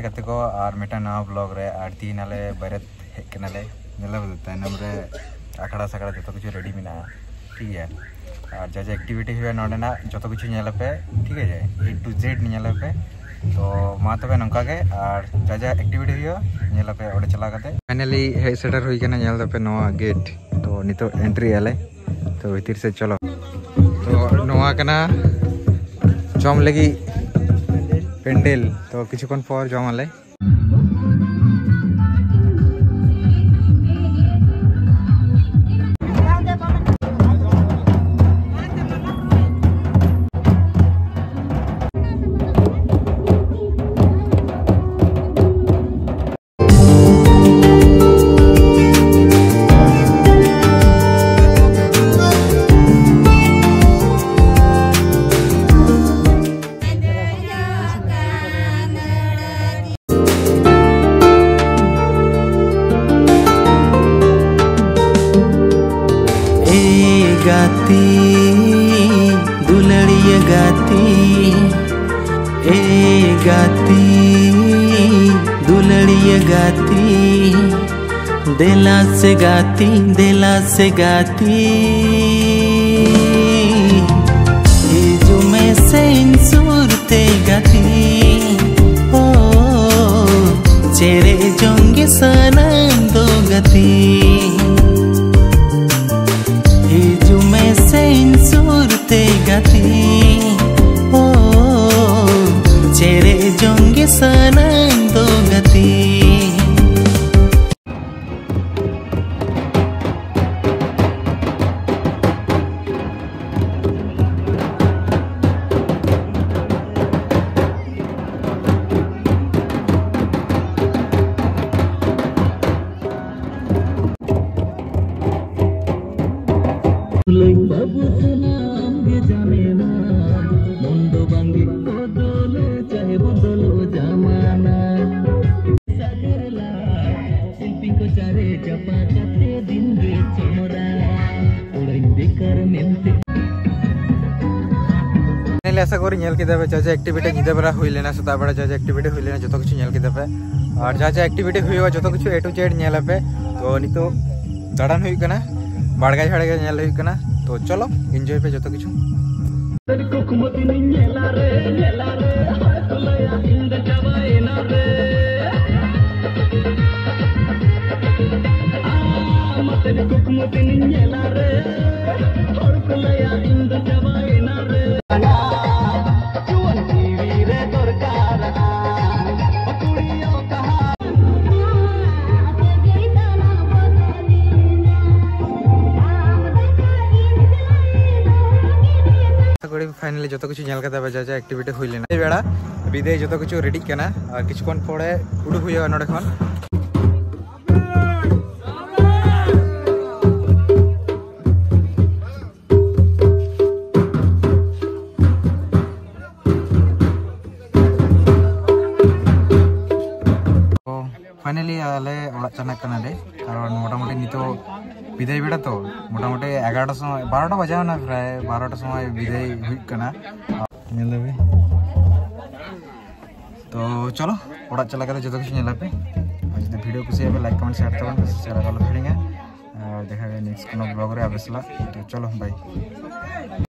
गे कते को और मिटा नवा ब्लॉग रे और तीन आले बरत हेक कनाले नेला तायनम रे आखड़ा सकड़ा जो कुछ रेडी मिना ठीक है और जा एक्टिविटी हुए नोडेना जो कुछ पे ठीक है A to Z पे तो मा तबे नंका के और जा एक्टिविटी हुए पे ओडे चला करते फाइनली हे सेटर हुई कना नेल पे नवा गेट तो नितो एंट्री आले तो भीतर से चलो तो नवा कना जम लगी पेंडल तो किछुकन पर जम आले गाती दुलड़िया गाती दुलड़िया गाती दिला से गाती ये जो मैं से इंसूरते गाती ओ चेरे जोंगे सनम दो गती सूरते गाती ओ चेरे जोंगे सनम दो गती बाबू सुनाम के जाने ना मुंडो बांगे बदलो चाहे बदलो जमाना सागरला शिल्पी को चारे जपा जाते दिन रे चमरा उड़ाई बेकार मेंते नेले ऐसा करी नेल किदा पे चाचा एक्टिविटी निदा बेरा हुई लेना सता बड़ा चाचा एक्टिविटी हुई लेना जतो कुछ नेल किदा पे और चाचा एक्टिविटी हुई जतो कुछ A to Z नेल पे तो नितो दाड़ान हुई कना बाड़गा छाड़गा नेल हुई कना तो चलो एंजॉय पे जतो किछु फाइनली जो कुछ जा एक्टिविटी हुई लेना बेड़ा विदे जो कुछ रेडी करना और किछुकन पड़े उडुक हुई नोडे खन फाइनली आले ओड़ा चना कना ले कारण मोटामुटी नितो विदाय बेड़ा तो मोटामुटी 11टा समय 12टा बजाव ना प्राय 12टा समय विदाय हुई कना नेलबे तो चलो ओड़ा चला कर जो कुछ नेला पे आज वीडियो कुछ लाइक कमेंट शेयर तबन शेयर कर लो फिरिंगे देखा नेक्स्ट कोनो ब्लॉग रे आबेसला तो चलो बाय।